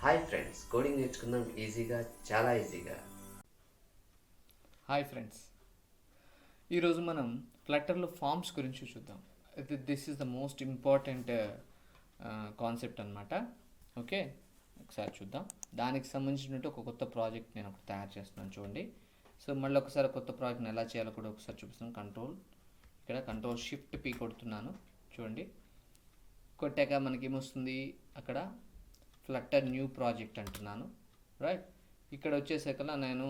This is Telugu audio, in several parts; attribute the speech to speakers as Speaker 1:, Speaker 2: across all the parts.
Speaker 1: హాయ్ ఫ్రెండ్స్, కోడింగ్ నేర్చుకుందాం ఈజీగా, చాలా ఈజీగా.
Speaker 2: హాయ్ ఫ్రెండ్స్, ఈరోజు మనం ఫ్లట్టర్లో ఫామ్స్ గురించి చూద్దాం. This is the most important concept అనమాట. ఓకే, ఒకసారి చూద్దాం. దానికి సంబంధించినట్టు ఒక కొత్త ప్రాజెక్ట్ నేను ఒకటి తయారు చేస్తున్నాను, చూడండి. సో మళ్ళీ ఒకసారి కొత్త ప్రాజెక్ట్ని ఎలా చేయాలో కూడా ఒకసారి చూపిస్తాను. కంట్రోల్ షిఫ్ట్ పీ కొడుతున్నాను, చూడండి. కొట్టాక మనకి ఏమొస్తుంది, అక్కడ ఫ్లట్టర్ న్యూ ప్రాజెక్ట్ అంటున్నాను, రైట్. ఇక్కడ వచ్చేసాక నేను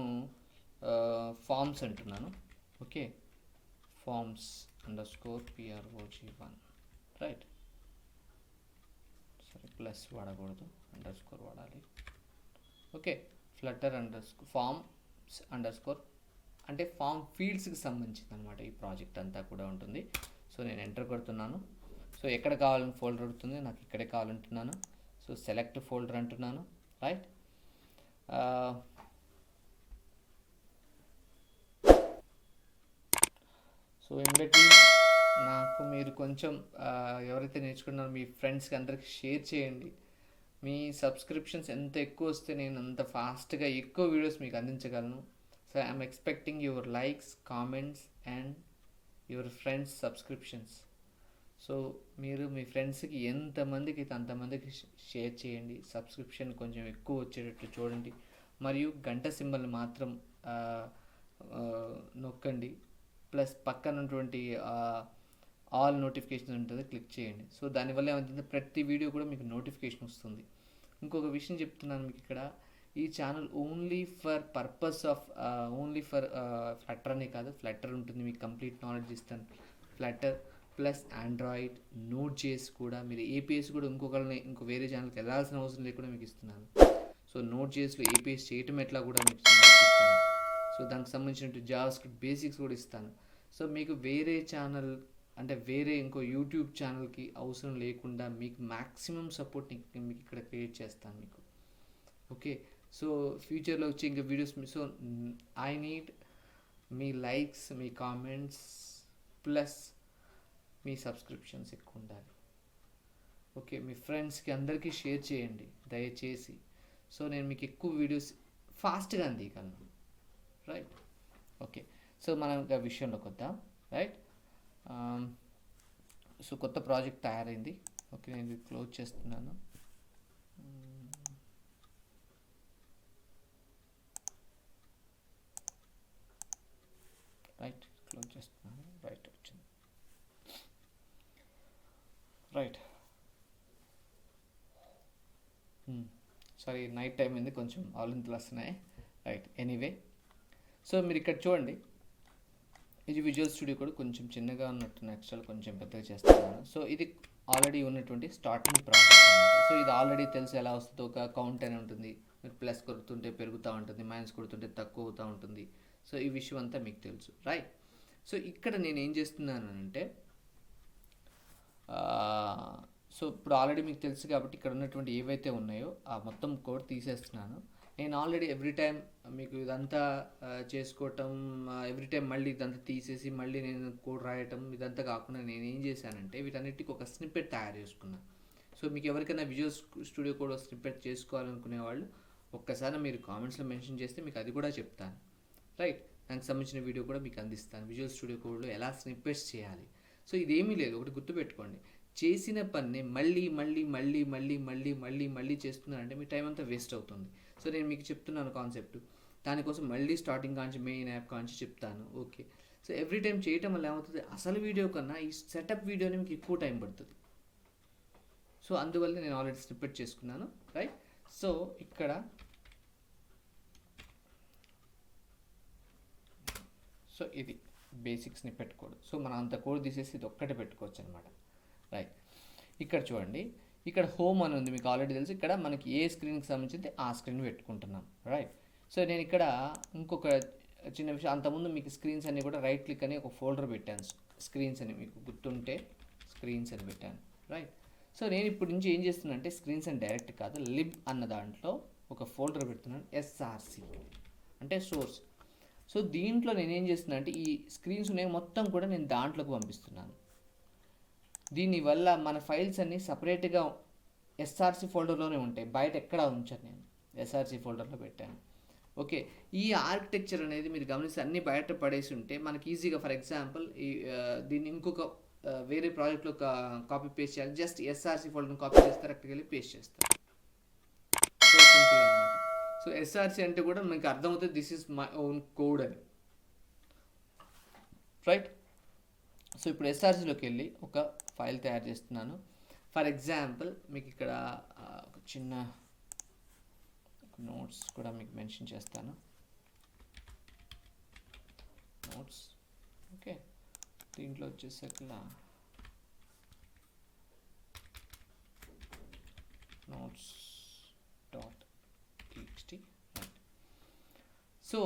Speaker 2: ఫామ్స్ అంటున్నాను. Okay, forms _PROG1, right. సరే, ప్లస్ వాడకూడదు, _ వాడాలి. ఓకే, ఫ్లట్టర్ ఫామ్స్ _ అంటే ఫామ్ ఫీల్డ్స్కి సంబంధించింది అనమాట. ఈ ప్రాజెక్ట్ అంతా కూడా ఉంటుంది. సో నేను ఎంటర్ కొడుతున్నాను. సో ఎక్కడ కావాలని ఫోల్డర్ ఉంటుంది, నాకు ఇక్కడే కావాలంటున్నాను. సో సెలెక్ట్ ఫోల్డర్ అంటున్నాను, రైట్. సో ఇమ్మీడియట్లీ నాకు మీరు కొంచెం ఎవరైతే నేర్చుకున్నారో మీ ఫ్రెండ్స్కి అందరికి షేర్ చేయండి. మీ సబ్స్క్రిప్షన్స్ ఎంత ఎక్కువ వస్తే నేను అంత ఫాస్ట్గా ఎక్కువ వీడియోస్ మీకు అందించగలను. So I'm expecting your likes, comments and your friends subscriptions. So మీరు మీ ఫ్రెండ్స్కి ఎంతమందికి అయితే అంతమందికి షేర్ చేయండి. సబ్స్క్రిప్షన్ కొంచెం ఎక్కువ వచ్చేటట్టు చూడండి. మరియు గంట సింబల్ని మాత్రం నొక్కండి. ప్లస్ పక్కన ఉన్నటువంటి ఆల్ నోటిఫికేషన్ ఉంటుంది, క్లిక్ చేయండి. సో దానివల్ల ఏమవుతుంది, ప్రతి వీడియో కూడా మీకు నోటిఫికేషన్ వస్తుంది. ఇంకొక విషయం చెప్తున్నాను మీకు ఇక్కడ, ఈ ఛానల్ ఓన్లీ ఫర్ ఫ్లట్టర్ అనే కాదు. ఫ్లట్టర్ ఉంటుంది, మీకు కంప్లీట్ నాలెడ్జ్ ఇస్తాను. ఫ్లట్టర్ ప్లస్ ఆండ్రాయిడ్, Node.js కూడా. మీరు ఏపీఎస్ కూడా ఇంకో వేరే ఛానల్కి వెళ్ళాల్సిన అవసరం లేకుండా మీకు ఇస్తున్నాను. సో Node.jsలో ఏపీఎస్ చేయటం ఎట్లా కూడా మీకు ఇస్తాను. సో దానికి సంబంధించిన జావాస్క్రిప్ట్ బేసిక్స్ కూడా ఇస్తాను. సో మీకు వేరే ఛానల్ అంటే వేరే ఇంకో యూట్యూబ్ ఛానల్కి అవసరం లేకుండా మీకు మ్యాక్సిమం సపోర్ట్ మీకు ఇక్కడ క్రియేట్ చేస్తాను మీకు. ఓకే, సో ఫ్యూచర్లో వచ్చే ఇంకా videos. So I need me likes, me comments plus me subscriptions ఎక్కువ ఉండాలి. ఓకే, మీ ఫ్రెండ్స్కి అందరికీ షేర్ చేయండి దయచేసి. సో నేను మీకు ఎక్కువ వీడియోస్ ఫాస్ట్గా అందియగలను, రైట్. ఓకే, సో మనం ఇంకా విషయంలోకి వద్దాం, రైట్. సో కొత్త ప్రాజెక్ట్ తయారైంది. ఓకే, నేను ఇది క్లోజ్ చేస్తున్నాను. రైట్, క్లోజ్ చేస్తున్నాను. రైట్, వచ్చింది. రైట్, సారీ, నైట్ టైం అయింది, కొంచెం ఆలింతలు వస్తున్నాయి. Right, anyway. సో మీరు ఇక్కడ చూడండి, ఇది విజువల్ స్టూడియో కూడా కొంచెం చిన్నగా ఉన్నట్టు నెక్స్ట్ కొంచెం పెద్దగా చేస్తున్నాను. సో ఇది ఆల్రెడీ ఉన్నటువంటి స్టార్టింగ్ ప్రాజెక్ట్ అనమాట. సో ఇది ఆల్రెడీ తెలుసు ఎలా వస్తుందో. ఒక కౌంట్ అని ఉంటుంది, ప్లస్ కొడుతుంటే పెరుగుతూ ఉంటుంది, మైనస్ కొడుతుంటే తక్కువ అవుతూ ఉంటుంది. సో ఈ విషయం అంతా మీకు తెలుసు, రైట్. సో ఇక్కడ నేను ఏం చేస్తున్నాను అంటే, సో ఇప్పుడు ఆల్రెడీ మీకు తెలుసు కాబట్టి ఇక్కడ ఉన్నటువంటి ఏవైతే ఉన్నాయో ఆ మొత్తం కోడ్ తీసేస్తున్నాను. నేను ఆల్రెడీ ఎవ్రీ టైం మీకు ఇదంతా చేసుకోవటం, ఎవ్రీ టైం మళ్ళీ ఇదంతా తీసేసి మళ్ళీ నేను కోడ్ రాయటం ఇదంతా కాకుండా నేను ఏం చేశానంటే వీటన్నిటికీ ఒక స్నిప్పెట్ తయారు చేసుకున్నాను. సో మీకు ఎవరికైనా విజువల్ స్టూడియో కోడ్ స్నిప్పెట్ చేసుకోవాలనుకునే వాళ్ళు ఒక్కసారి మీరు కామెంట్స్లో మెన్షన్ చేస్తే మీకు అది కూడా చెప్తాను, రైట్. దానికి సంబంధించిన వీడియో కూడా మీకు అందిస్తాను, విజువల్ స్టూడియో కోడ్లో ఎలా స్నిప్పెట్స్ చేయాలి. సో ఇదేమీ లేదు, ఒకటి గుర్తుపెట్టుకోండి, చేసిన పని మళ్ళీ మళ్ళీ మళ్ళీ మళ్ళీ మళ్ళీ మళ్ళీ మళ్ళీ చేస్తున్నారంటే మీ టైం అంతా వేస్ట్ అవుతుంది. సో నేను మీకు చెప్తున్నాను కాన్సెప్ట్, దానికోసం మళ్ళీ స్టార్టింగ్ కాంచి మెయిన్ యాప్ కాంచి చెప్తాను. ఓకే, సో ఎవ్రీ టైం చేయటం వల్ల ఏమవుతుంది, అసలు వీడియో కన్నా ఈ సెటప్ వీడియోని మీకు ఎక్కువ టైం పడుతుంది. సో అందువల్ల నేను ఆల్రెడీ స్నిప్పెట్ చేసుకున్నాను, రైట్. సో ఇక్కడ సో ఇది బేసిక్ స్నిప్పెట్ కోడ్. సో మనం అంత కోడ్ తీసేసి ఇది ఒక్కటే పెట్టుకోవచ్చు అనమాట, రైట్. ఇక్కడ చూడండి, ఇక్కడ హోమ్ అని ఉంది, మీకు ఆల్రెడీ తెలుసు. ఇక్కడ మనకి ఏ స్క్రీన్కి సంబంధించి ఆ స్క్రీన్ పెట్టుకుంటున్నాం, రైట్. సో నేను ఇక్కడ ఇంకొక చిన్న విషయం, అంతకుముందు మీకు స్క్రీన్స్ అన్ని కూడా రైట్ క్లిక్ అని ఒక ఫోల్డర్ పెట్టాను, స్క్రీన్స్ అని, మీకు గుర్తుంటే స్క్రీన్స్ అని పెట్టాను, రైట్. సో నేను ఇప్పుడు నుంచి ఏం చేస్తున్నాను అంటే, స్క్రీన్స్ అని డైరెక్ట్ కాదు, లిబ్ అన్న దాంట్లో ఒక ఫోల్డర్ పెడుతున్నాను, SRC అంటే సోర్స్. సో దీంట్లో నేనేం చేస్తున్నాను అంటే, ఈ స్క్రీన్స్ ఉన్నాయి మొత్తం కూడా నేను దాంట్లోకి పంపిస్తున్నాను. దీనివల్ల మన ఫైల్స్ అన్నీ సపరేట్గా ఎస్ఆర్సి ఫోల్డర్లోనే ఉంటాయి, బయట ఎక్కడ ఉంచాను నేను, ఎస్ఆర్సి ఫోల్డర్లో పెట్టాను. ఓకే, ఈ ఆర్కిటెక్చర్ అనేది మీరు గమనిస్తే అన్నీ బయట పడేసి ఉంటే మనకి ఈజీగా, ఫర్ ఎగ్జాంపుల్ ఈ దీన్ని ఇంకొక వేరే ప్రాజెక్ట్లో కాపీ పేస్ట్ చేయాలి, జస్ట్ ఎస్ఆర్సి ఫోల్డర్ని కాపీ చేస్తారు, అక్కడికి వెళ్ళి పేస్ట్ చేస్తారు. సో సింపుల్ అనమాట. సో ఎస్ఆర్సి అంటే కూడా మీకు అర్థమవుతుంది this is my own code అని, రైట్. సో ఇప్పుడు ఎస్ఆర్సిలోకి వెళ్ళి ఒక ఫైల్ తయారు చేస్తున్నాను. ఫర్ ఎగ్జాంపుల్ మీకు ఇక్కడ ఒక చిన్న నోట్స్ కూడా మీకు మెన్షన్ చేస్తాను, నోట్స్. ఓకే, దీంట్లో వచ్చేసరికి notes dot TXT. Right. So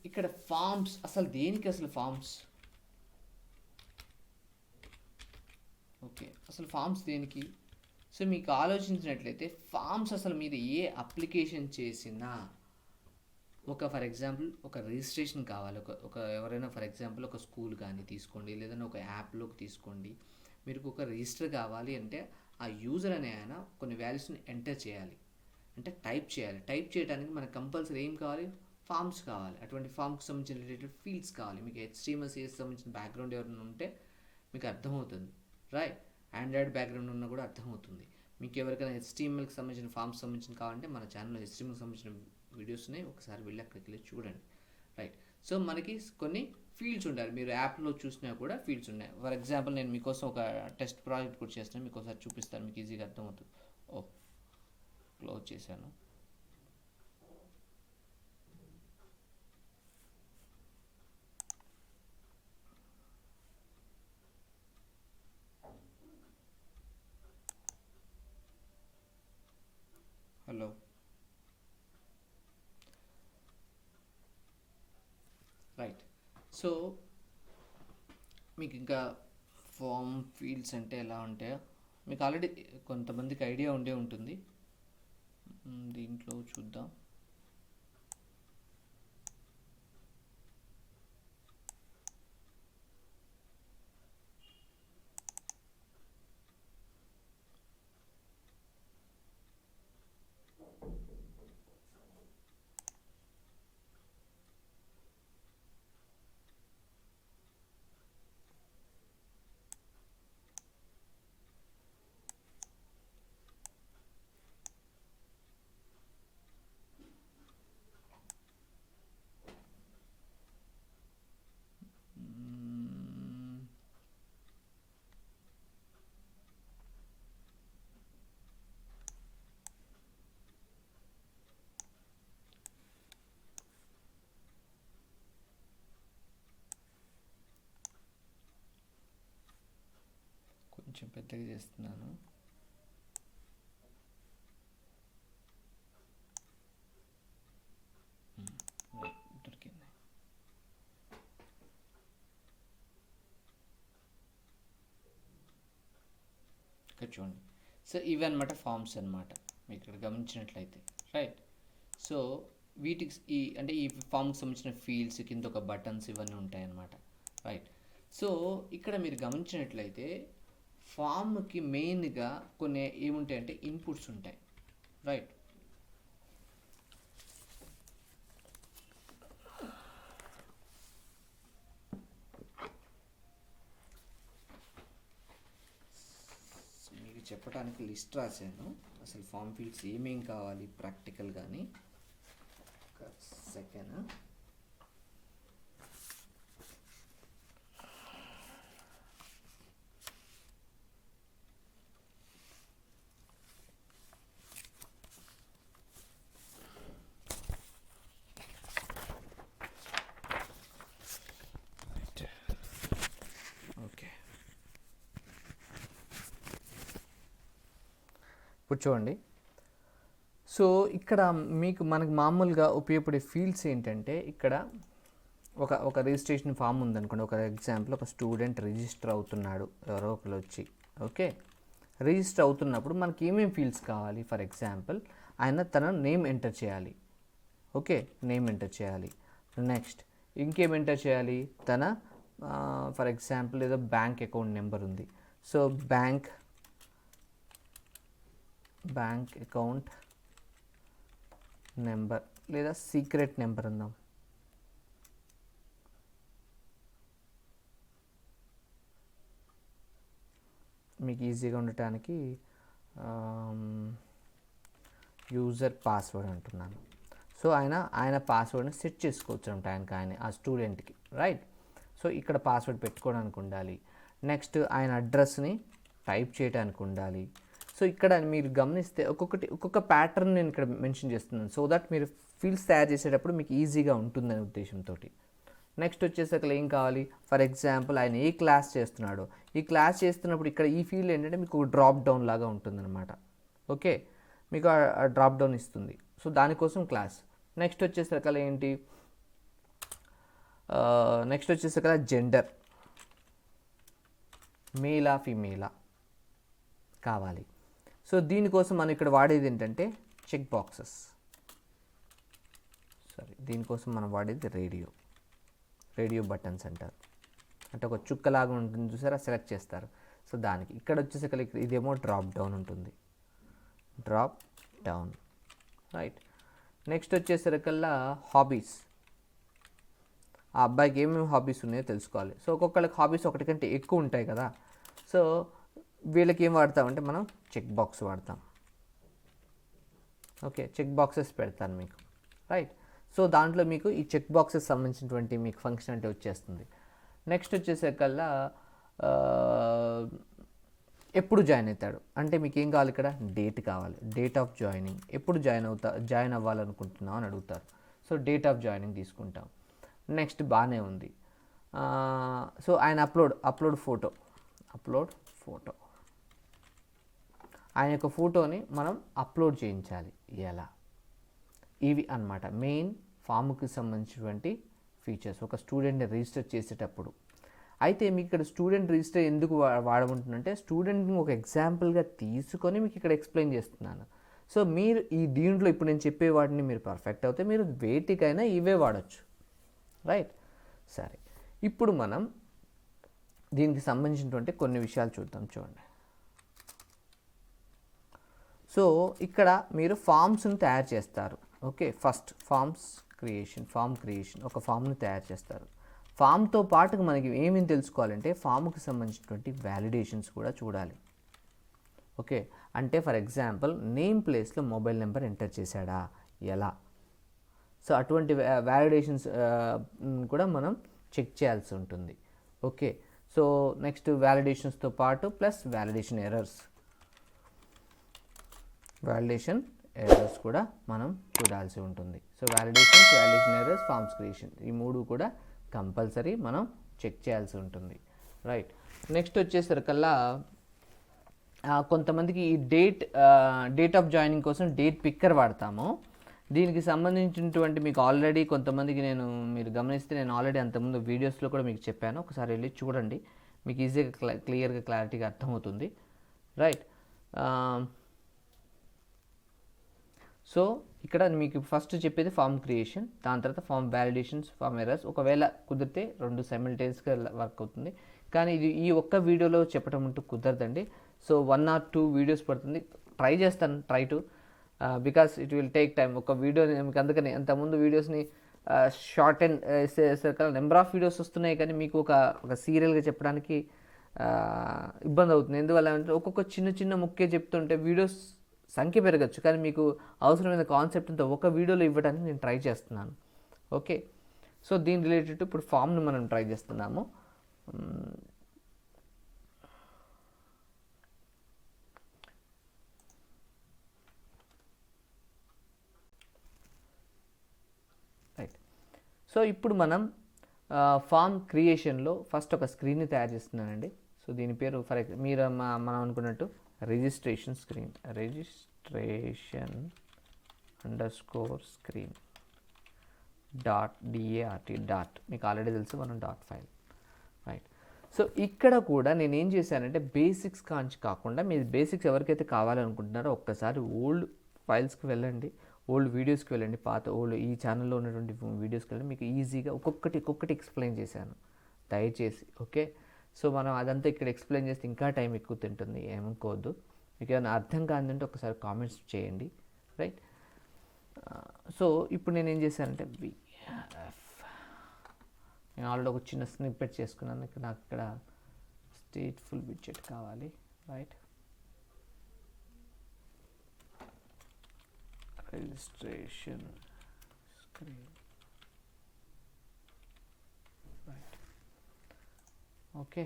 Speaker 2: ఇక్కడ ఫార్మ్స్, అసలు దేనికి అసలు ఫార్మ్స్? ఓకే, అసలు ఫార్మ్స్ దేనికి? సో మీకు ఆలోచించినట్లయితే ఫార్మ్స్ అసలు మీరు ఏ అప్లికేషన్ చేసినా, ఒక ఫర్ ఎగ్జాంపుల్ ఒక రిజిస్ట్రేషన్ కావాలి, ఒక ఎవరైనా ఫర్ ఎగ్జాంపుల్ ఒక స్కూల్ కానీ తీసుకోండి, లేదంటే ఒక యాప్లోకి తీసుకోండి, మీరు ఒక రిజిస్టర్ కావాలి అంటే ఆ యూజర్ అనే ఆయన కొన్ని వాల్యూస్ని ఎంటర్ చేయాలి, అంటే టైప్ చేయాలి. టైప్ చేయడానికి మనకు కంపల్సరీ ఏం కావాలి? ఫార్మ్స్ కావాలి. అటువంటి ఫామ్కి సంబంధించిన రిలేటెడ్ ఫీల్డ్స్ కావాలి. మీకు HTML CSS సంబంధించిన బ్యాక్గ్రౌండ్ ఎవరైనా ఉంటే మీకు అర్థమవుతుంది, రైట్. ఆండ్రాయిడ్ బ్యాక్గ్రౌండ్ ఉన్నా కూడా అర్థమవుతుంది. మీకు ఎవరికైనా HTMLకి సంబంధించిన ఫామ్స్ సంబంధించిన కావాలంటే మన ఛానల్లో HTMLకి సంబంధించిన వీడియోస్ ఉన్నాయి, ఒకసారి వెళ్ళి అక్కడికి వెళ్ళి చూడండి, రైట్. సో మనకి కొన్ని ఫీల్డ్స్ ఉండాలి, మీరు యాప్లో చూసినా కూడా ఫీల్డ్స్ ఉన్నాయి. ఫర్ ఎగ్జాంపుల్ నేను మీకోసం ఒక టెస్ట్ ప్రాజెక్ట్ కూడా చేస్తున్నాను, మీకు ఒకసారి చూపిస్తాను, మీకు ఈజీగా అర్థమవుతుంది. క్లోజ్ చేశాను. Hello, right. సో మీకు ఇంకా ఫామ్ ఫీల్డ్స్ అంటే ఎలా ఉంటాయో మీకు ఆల్రెడీ కొంతమందికి ఐడియా ఉండే ఉంటుంది. దీంట్లో చూద్దాం. కొంచెం పెద్దగా చేస్తున్నాను. దొరికింది. ఇక్కడ చూడండి. సో ఇవి అనమాట ఫామ్స్ అనమాట, మీకు ఇక్కడ గమనించినట్లయితే, రైట్. సో వీటికి ఈ ఫామ్కి సంబంధించిన ఫీల్డ్స్ కింద ఒక బటన్స్ ఇవన్నీ ఉంటాయన్నమాట, రైట్. సో ఇక్కడ మీరు గమనించినట్లయితే ఫామ్కి మెయిన్గా కొన్ని ఏముంటాయంటే ఇన్పుట్స్ ఉంటాయి, రైట్. మీకు చెప్పడానికి లిస్ట్ రాశాను, అసలు ఫామ్ ఫీల్డ్స్ ఏమేం కావాలి ప్రాక్టికల్ కానీ. ఒక సెకండ్. ఇప్పుడు చూడండి. సో ఇక్కడ మనకు మామూలుగా ఉపయోగపడే ఫీల్డ్స్ ఏంటంటే, ఇక్కడ ఒక రిజిస్ట్రేషన్ ఫామ్ ఉందనుకోండి, ఒక ఎగ్జాంపుల్ ఒక స్టూడెంట్ రిజిస్టర్ అవుతున్నాడు ఎవరో ఒకరు వచ్చి, ఓకే. రిజిస్టర్ అవుతున్నప్పుడు మనకి ఏమేమి ఫీల్డ్స్ కావాలి? ఫర్ ఎగ్జాంపుల్ తన నేమ్ ఎంటర్ చేయాలి, ఓకే, నేమ్ ఎంటర్ చేయాలి. నెక్స్ట్ ఇంకేం ఎంటర్ చేయాలి? తన ఫర్ ఎగ్జాంపుల్ ఏదో బ్యాంక్ అకౌంట్ నెంబర్ ఉంది, so bank bank account number లేదా సీక్రెట్ నెంబర్ అందాం. మీకు ఈజీగా ఉండటానికి యూజర్ పాస్వర్డ్ అంటున్నాను. సో ఆయన పాస్వర్డ్ని సెట్ చేసుకోవచ్చు అనమాట ఆ స్టూడెంట్కి, రైట్. సో ఇక్కడ పాస్వర్డ్ పెట్టుకోవడానికి ఉండాలి. నెక్స్ట్ ఆయన అడ్రస్ని టైప్ చేయడానికి ఉండాలి. సో ఇక్కడ మీరు గమనిస్తే ఒక్కొక్క ప్యాటర్న్ నేను ఇక్కడ మెన్షన్ చేస్తున్నాను, సో దట్ మీరు ఫీల్డ్స్ తయారు చేసేటప్పుడు మీకు ఈజీగా ఉంటుందనే ఉద్దేశంతో. నెక్స్ట్ వచ్చేసరికి ఏం కావాలి, ఫర్ ఎగ్జాంపుల్ ఆయన ఏ క్లాస్ చేస్తున్నాడో, ఈ క్లాస్ చేస్తున్నప్పుడు ఇక్కడ ఈ ఫీల్డ్ ఏంటంటే మీకు ఒక డ్రాప్ డౌన్ లాగా ఉంటుందన్నమాట. ఓకే, మీకు ఆ డ్రాప్ డౌన్ ఇస్తుంది. సో దానికోసం క్లాస్. నెక్స్ట్ వచ్చేసరికి ఏంటి, నెక్స్ట్ వచ్చేసరికి జెండర్, మేలా ఫీమేలా కావాలి. సో దీనికోసం మనం ఇక్కడ వాడేది ఏంటంటే చెక్ బాక్సెస్. దీనికోసం మనం వాడేది రేడియో బటన్స్ అంటారు. అంటే ఒక చుక్కలాగా ఉంటుంది చూసారా, సెలెక్ట్ చేస్తారు. సో దానికి ఇక్కడ వచ్చేసరికి ఇదేమో డ్రాప్ డౌన్ ఉంటుంది, డ్రాప్ డౌన్, రైట్. నెక్స్ట్ వచ్చేసరికల్లా హాబీస్, ఆ అబ్బాయికి ఏమేమి హాబీస్ ఉన్నాయో తెలుసుకోవాలి. సో ఒక్కొక్కళ్ళకి హాబీస్ ఒకటి కంటే ఎక్కువ ఉంటాయి కదా. సో వీళ్ళకి ఏం వాడతామంటే మనం చెక్ బాక్స్ వాడతాం. ఓకే, చెక్ బాక్సెస్ పెడతాను మీకు, రైట్. సో దాంట్లో మీకు ఈ చెక్ బాక్సెస్ సంబంధించినటువంటి మీకు ఫంక్షనాలిటీ వచ్చేస్తుంది. నెక్స్ట్ వచ్చేసరికల్లా ఎప్పుడు జాయిన్ అవుతాడు అంటే మీకు ఏం కావాలి, ఇక్కడ డేట్ కావాలి, డేట్ ఆఫ్ జాయినింగ్, ఎప్పుడు జాయిన్ అవ్వాలనుకుంటున్నావు అని అడుగుతారు. సో డేట్ ఆఫ్ జాయినింగ్ తీసుకుంటాం. నెక్స్ట్ బాగానే ఉంది. సో ఆయన అప్లోడ్ ఫోటో ఆయన యొక్క ఫోటోని మనం అప్లోడ్ చేయించాలి. ఎలా, ఇవి అన్నమాట మెయిన్ ఫామ్కి సంబంధించినటువంటి ఫీచర్స్ ఒక స్టూడెంట్ని రిజిస్టర్ చేసేటప్పుడు. అయితే మీకు ఇక్కడ స్టూడెంట్ రిజిస్టర్ ఎందుకు వాడమంటుందంటే స్టూడెంట్ని ఒక ఎగ్జాంపుల్గా తీసుకొని మీకు ఇక్కడ ఎక్స్ప్లెయిన్ చేస్తున్నాను. సో మీరు దీంట్లో ఇప్పుడు నేను చెప్పే వాటిని మీరు పర్ఫెక్ట్ అవుతే మీరు వేటికైనా ఇవే వాడచ్చు, రైట్. సరే, ఇప్పుడు మనం దీనికి సంబంధించినటువంటి కొన్ని విషయాలు చూద్దాం. చూడండి, సో ఇక్కడ మీరు ఫామ్స్ని తయారు చేస్తారు. ఓకే, ఫస్ట్ ఫామ్ క్రియేషన్, ఒక ఫామ్ని తయారు చేస్తారు. ఫామ్తో పాటుగా మనకి ఏమేమి తెలుసుకోవాలంటే ఫామ్కి సంబంధించినటువంటి వ్యాలిడేషన్స్ కూడా చూడాలి. ఓకే, అంటే ఫర్ ఎగ్జాంపుల్ నేమ్ ప్లేస్లో మొబైల్ నెంబర్ ఎంటర్ చేశాడా, ఎలా. సో అటువంటి వ్యాలిడేషన్స్ కూడా మనం చెక్ చేయాల్సి ఉంటుంది. ఓకే, సో నెక్స్ట్ వ్యాలిడేషన్స్తో పాటు ప్లస్ వ్యాలిడేషన్ ఎర్రర్స్ కూడా మనం చూడాల్సి ఉంటుంది. So validation errors, forms creation, ఈ మూడు కూడా కంపల్సరీ మనం చెక్ చేయాల్సి ఉంటుంది, రైట్. నెక్స్ట్ వచ్చేసరికల్లా కొంతమందికి ఈ డేట్ ఆఫ్ జాయినింగ్ కోసం డేట్ పిక్కర్ వాడతాము. దీనికి సంబంధించినటువంటి మీకు ఆల్రెడీ కొంతమందికి మీరు గమనిస్తే నేను ఆల్రెడీ అంతకుముందు వీడియోస్లో కూడా మీకు చెప్పాను. ఒకసారి వెళ్ళి చూడండి, మీకు ఈజీగా క్లియర్గా క్లారిటీగా అర్థమవుతుంది, రైట్. సో ఇక్కడ మీకు ఫస్ట్ చెప్పేది ఫామ్ క్రియేషన్, దాని తర్వాత ఫామ్ వ్యాలిడేషన్స్, ఫామ్ ఎర్రర్స్. ఒకవేళ కుదిరితే 2 సైమల్టేనియస్గా వర్క్ అవుతుంది, కానీ ఇది ఈ ఒక్క వీడియోలో చెప్పడం అంటూ కుదరదండి. సో 1 or 2 వీడియోస్ పడుతుంది. ట్రై చేస్తాను, because it will take time. ఒక వీడియో మీకు అందుకని అంతకుముందు వీడియోస్ని short and number of videos వస్తున్నాయి, కానీ మీకు ఒక సీరియల్గా చెప్పడానికి ఇబ్బంది అవుతుంది. ఎందువల్ల అంటే ఒక్కొక్క చిన్న ముఖ్య చెప్తుంటే వీడియోస్ సంఖ్య పెరగచ్చు, కానీ మీకు అవసరమైన కాన్సెప్ట్ అంతా ఒక వీడియోలో ఇవ్వడానికి నేను ట్రై చేస్తున్నాను. ఓకే, సో దీని రిలేటెడ్ ఇప్పుడు ఫామ్ను మనం ట్రై చేస్తున్నాము. రైట్, సో ఇప్పుడు మనం ఫామ్ క్రియేషన్లో ఫస్ట్ ఒక స్క్రీన్ని తయారు చేస్తున్నానండి. సో దీని పేరు మనం అనుకున్నట్టు రిజిస్ట్రేషన్ స్క్రీన్ .dart మీకు ఆల్రెడీ తెలుసు, మనం డాట్ ఫైల్, రైట్. సో ఇక్కడ కూడా నేను ఏం చేశానంటే బేసిక్స్ కాకుండా మీరు బేసిక్స్ ఎవరికైతే కావాలనుకుంటున్నారో ఒక్కసారి ఓల్డ్ ఫైల్స్కి వెళ్ళండి, ఓల్డ్ వీడియోస్కి వెళ్ళండి, ఓల్డ్ ఈ ఛానల్లో ఉన్నటువంటి వీడియోస్కి వెళ్ళండి. మీకు ఈజీగా ఒక్కొక్కటి ఎక్స్ప్లెయిన్ చేశాను, దయచేసి. ఓకే, సో మనం అదంతా ఇక్కడ ఎక్స్ప్లెయిన్ చేస్తే ఇంకా టైం ఎక్కువ తింటుంది, ఏమనుకోవద్దు. మీకు ఏమైనా అర్థం కాదంటే ఒకసారి కామెంట్స్ చేయండి, రైట్. సో ఇప్పుడు నేను ఏం చేశానంటే నేను ఆల్రెడీ ఒక చిన్న స్నిప్పెట్ చేసుకున్నాను. నాకు ఇక్కడ స్టేట్ఫుల్ విడ్జెట్ కావాలి, right. Registration screen, right. Okay,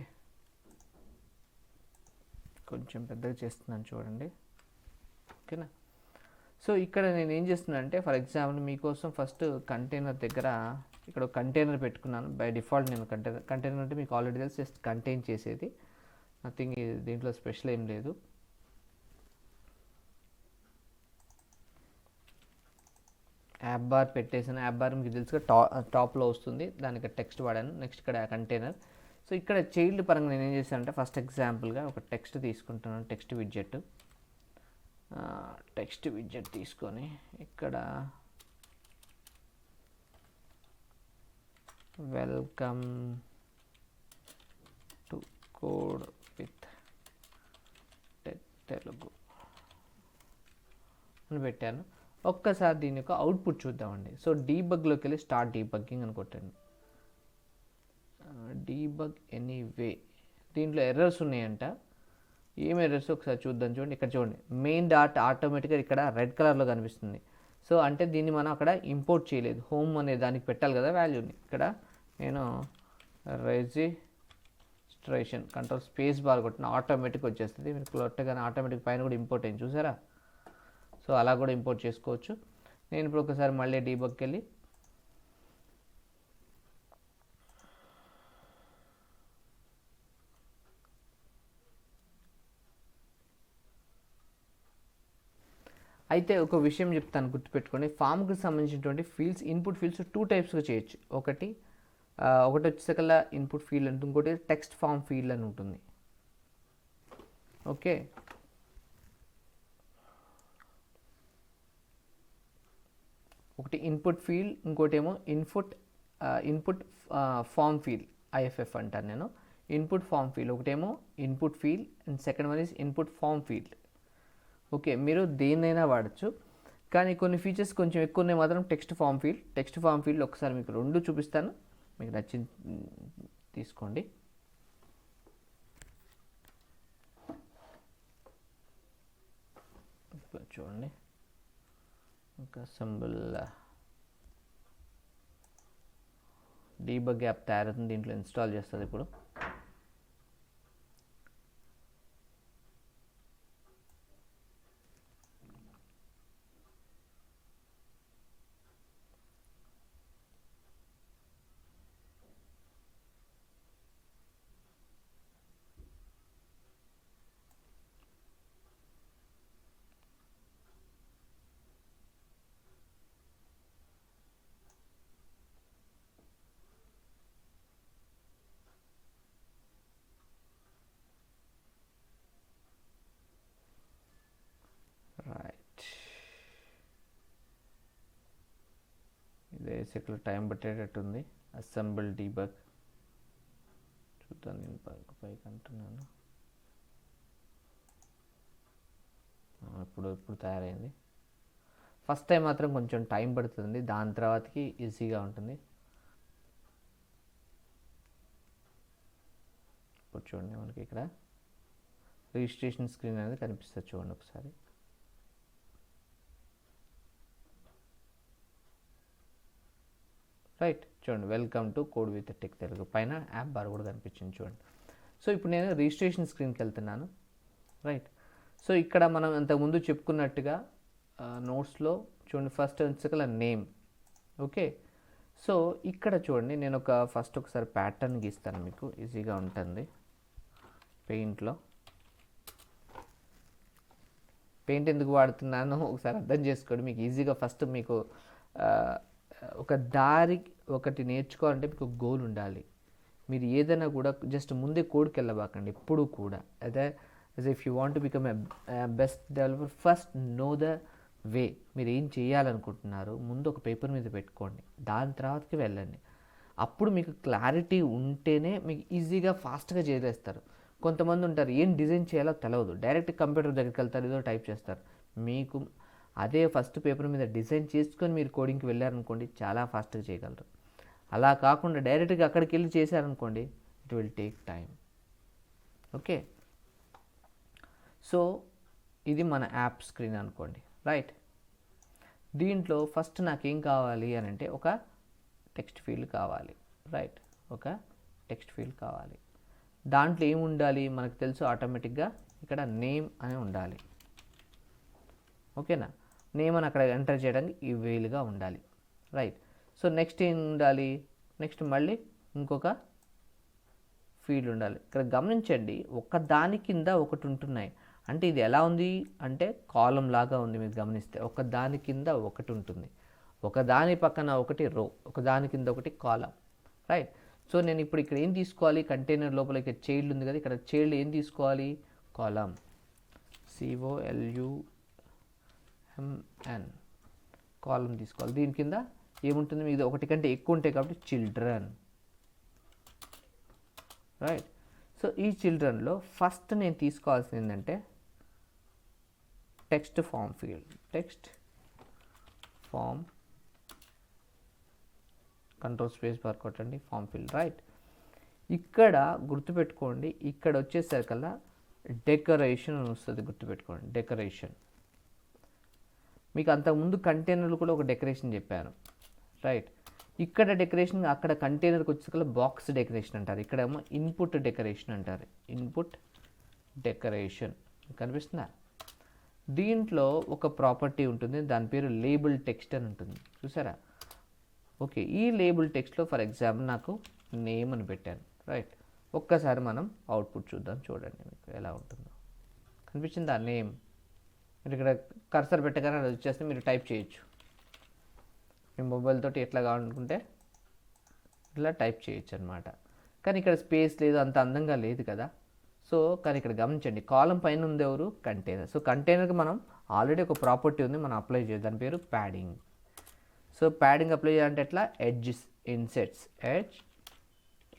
Speaker 2: కొంచెం పెద్దగా చేస్తున్నాను చూడండి, ఓకేనా. సో ఇక్కడ నేను ఏం చేస్తున్నాను అంటే, ఫర్ ఎగ్జాంపుల్ మీకోసం ఫస్ట్ కంటైనర్ దగ్గర ఇక్కడ ఒక కంటైనర్ పెట్టుకున్నాను. బై డిఫాల్ట్ నేను కంటైనర్ అంటే మీకు ఆల్రెడీ తెలిసి జస్ట్ కంటైన్ చేసేది, నథింగ్, దీంట్లో స్పెషల్ ఏం లేదు. యాప్ బార్ పెట్టేసాను. యాప్ బార్ మీకు తెలుసుగా టాప్లో వస్తుంది, దానికి టెక్స్ట్ వాడాను. నెక్స్ట్ ఇక్కడ కంటైనర్. సో ఇక్కడ చైల్డ్ పరంగా నేను ఏం చేశాను అంటే, ఫస్ట్ ఎగ్జాంపుల్గా ఒక టెక్స్ట్ తీసుకుంటున్నాను, టెక్స్ట్ విడ్జెట్ తీసుకొని ఇక్కడ welcome to code with Telugu అని పెట్టాను. ఒక్కసారి దీని యొక్క అవుట్పుట్ చూద్దామండి. సో డీబగ్లోకి వెళ్ళి స్టార్ట్ డీబగ్గింగ్ అని కొట్టాను. డీబగ్ ఎనీవే, దీంట్లో ఎర్రర్స్ ఉన్నాయంట. ఏం ఎర్రర్స్ ఒకసారి చూద్దాం. చూడండి, ఇక్కడ చూడండి, మెయిన్ డాట్ ఆటోమేటిక్గా ఇక్కడ రెడ్ కలర్లో కనిపిస్తుంది. సో అంటే దీన్ని మనం అక్కడ ఇంపోర్ట్ చేయలేదు, హోమ్ అనే దానికి పెట్టాలి కదా వాల్యూని. ఇక్కడ నేను రిజిస్ట్రేషన్ కంట్రోల్ స్పేస్ బార్ కొట్టిన ఆటోమేటిక్ వచ్చేస్తుంది. మీరు కొట్టగానే ఆటోమేటిక్ పైన కూడా ఇంపోర్ట్ అయింది, చూసారా. సో అలా కూడా ఇంపోర్ట్ చేసుకోవచ్చు. నేను ఇప్పుడు ఒకసారి మళ్ళీ డీబగ్కి వెళ్ళి అయితే ఒక విషయం చెప్తాను, గుర్తుపెట్టుకోండి. ఫామ్కి సంబంధించినటువంటి ఫీల్డ్స్, ఇన్పుట్ ఫీల్డ్స్ 2 టైప్స్గా చేయొచ్చు. ఒకటి వచ్చేసరికల్లా ఇన్పుట్ ఫీల్డ్ అంటే, ఇంకోటి టెక్స్ట్ ఫామ్ ఫీల్డ్ అని ఉంటుంది. ఓకే, ఒకటి ఇన్పుట్ ఫీల్డ్, ఇంకోటి ఏమో ఇన్పుట్ ఫామ్ ఫీల్డ్, ఐఎఫ్ఎఫ్ అంటాను నేను. ఇన్పుట్ ఫామ్ ఫీల్డ్ ఒకటేమో input field, and second one is input form field. Okay, మీరు దేన్నైనా వాడచ్చు, కానీ కొన్ని ఫీచర్స్ కొంచెం ఎక్కువ ఉన్నాయి మాత్రం టెక్స్ట్ ఫామ్ ఫీల్డ్ ఒకసారి మీకు 2 చూపిస్తాను, మీకు నచ్చింది తీసుకోండి. చూడండి, ఇంకా సింబల్ డీబగ్ యాప్ తయారవుతుంది, దీంట్లో ఇన్స్టాల్ చేస్తుంది ఇప్పుడు. బేసిక్లో టైం పట్టేటట్టుంది. అసెంబుల్ డీబగ్ చూద్దాం, నేను పైకి అంటున్నాను. ఇప్పుడు తయారైంది. ఫస్ట్ టైం మాత్రం కొంచెం టైం పడుతుంది, దాని తర్వాతకి ఈజీగా ఉంటుంది. ఇప్పుడు చూడండి, మనకి ఇక్కడ రిజిస్ట్రేషన్ స్క్రీన్ అనేది కనిపిస్తుంది, చూడండి ఒకసారి. రైట్, చూడండి, welcome to code with tech Telugu పైన యాప్ బార్ కూడా కనిపించింది, చూడండి. సో ఇప్పుడు నేను రిజిస్ట్రేషన్ స్క్రీన్కి వెళ్తున్నాను, రైట్. సో ఇక్కడ మనం అంతకుముందు చెప్పుకున్నట్టుగా నోట్స్లో చూడండి, ఫస్ట్ వచ్చేకల నేమ్. ఓకే, సో ఇక్కడ చూడండి, నేను ఒకసారి ప్యాటర్న్ గీస్తాను, మీకు ఈజీగా ఉంటుంది. పెయింట్ ఎందుకు వాడుతున్నానో ఒకసారి అర్థం చేసుకోండి, మీకు ఈజీగా. ఫస్ట్ మీకు ఒక దారి ఒకటి నేర్చుకోవాలంటే మీకు గోల్ ఉండాలి. మీరు ఏదైనా కూడా జస్ట్ ముందే కోడ్కి వెళ్ళబాకండి ఎప్పుడు కూడా. అదే if you want to become a best developer, first know the way. మీరు ఏం చేయాలనుకుంటున్నారు ముందు ఒక పేపర్ మీద పెట్టుకోండి, దాని తర్వాతకి వెళ్ళండి. అప్పుడు మీకు క్లారిటీ ఉంటేనే మీకు ఈజీగా ఫాస్ట్గా చేసేస్తారు. కొంతమంది ఉంటారు ఏం డిజైన్ చేయాలో తెలియదు, డైరెక్ట్ కంప్యూటర్ దగ్గరికి వెళ్తారు, ఏదో టైప్ చేస్తారు. మీకు అదే ఫస్ట్ పేపర్ మీద డిజైన్ చేసుకొని మీరు కోడింగ్కి వెళ్ళారనుకోండి చాలా ఫాస్ట్గా చేయగలరు. అలా కాకుండా డైరెక్ట్గా అక్కడికి వెళ్ళి చేశారనుకోండి it will take time. Okay, so ఇది మన యాప్ స్క్రీన్ అనుకోండి, రైట్. దీంట్లో ఫస్ట్ నాకేం కావాలి అని అంటే ఒక టెక్స్ట్ ఫీల్డ్ కావాలి, రైట్. ఒక టెక్స్ట్ ఫీల్డ్ కావాలి. దాంట్లో ఏమి ఉండాలి మనకు తెలుసు, ఆటోమేటిక్గా ఇక్కడ నేమ్ అని ఉండాలి. ఓకేనా, నేమ్ అని అక్కడ ఎంటర్ చేయడానికి ఈ వీలుగా ఉండాలి, రైట్. సో నెక్స్ట్ ఏం ఉండాలి, నెక్స్ట్ మళ్ళీ ఇంకొక ఫీల్డ్ ఉండాలి. ఇక్కడ గమనించండి, ఒక దాని కింద ఒకటి ఉంటున్నాయి. అంటే ఇది ఎలా ఉంది అంటే కాలం లాగా ఉంది. మీరు గమనిస్తే ఒక దాని కింద ఒకటి ఉంటుంది, ఒక దాని పక్కన ఒకటి రో, ఒక దాని కింద ఒకటి కాలం, రైట్. సో నేను ఇప్పుడు ఇక్కడ ఏం తీసుకోవాలి, కంటైనర్ లోపల ఇక్కడ చైల్డ్ ఉంది కదా, ఇక్కడ చైల్డ్ ఏం తీసుకోవాలి, కాలం, COLUMN, కాలం తీసుకోవాలి. దీని కింద ఏముంటుంది, ఇది ఒకటి కంటే ఎక్కువ ఉంటాయి కాబట్టి చిల్డ్రన్, రైట్. సో ఈ చిల్డ్రన్లో ఫస్ట్ నేను తీసుకోవాల్సింది ఏంటంటే text form field, text form, control space bar కొట్టండి, ఫామ్ ఫీల్డ్, రైట్. ఇక్కడ గుర్తుపెట్టుకోండి, ఇక్కడ వచ్చేసరికల్లా డెకరేషన్ అని వస్తుంది, గుర్తుపెట్టుకోండి డెకరేషన్. మీకు అంతకుముందు కంటైనర్లు కూడా ఒక డెకరేషన్ చెప్పాను, రైట్. ఇక్కడ డెకరేషన్, అక్కడ కంటైనర్కి వచ్చేసరికి బాక్స్ డెకరేషన్ అంటారు, ఇక్కడేమో ఇన్పుట్ డెకరేషన్ అంటారు, ఇన్పుట్ డెకరేషన్ కనిపిస్తుందా. దీంట్లో ఒక ప్రాపర్టీ ఉంటుంది, దాని పేరు లేబుల్ టెక్స్ట్ అని ఉంటుంది, చూసారా. ఓకే, ఈ లేబుల్ టెక్స్ట్లో ఫర్ ఎగ్జాంపుల్ నాకు నేమ్ అని పెట్టాను, రైట్. ఒక్కసారి మనం అవుట్పుట్ చూద్దాం, చూడండి మీకు ఎలా ఉంటుందో. కనిపించిందా నేమ్, మీరు ఇక్కడ కర్సర్ పెట్టగానే అది వచ్చేస్తే మీరు టైప్ చేయొచ్చు. మీ మొబైల్ తోటి ఎట్లా కావాలనుకుంటే ఇట్లా టైప్ చేయొచ్చు అనమాట. కానీ ఇక్కడ స్పేస్ లేదు, అంత అందంగా లేదు కదా. సో కానీ ఇక్కడ గమనించండి, కాలం పైన ఉంది ఎవరు, కంటైనర్. సో కంటైనర్కి మనం ఆల్రెడీ ఒక ప్రాపర్టీ ఉంది, మనం అప్లై చేయాలి, దాని పేరు ప్యాడింగ్. సో ప్యాడింగ్ అప్లై చేయాలంటే ఎట్లా, ఎడ్జ్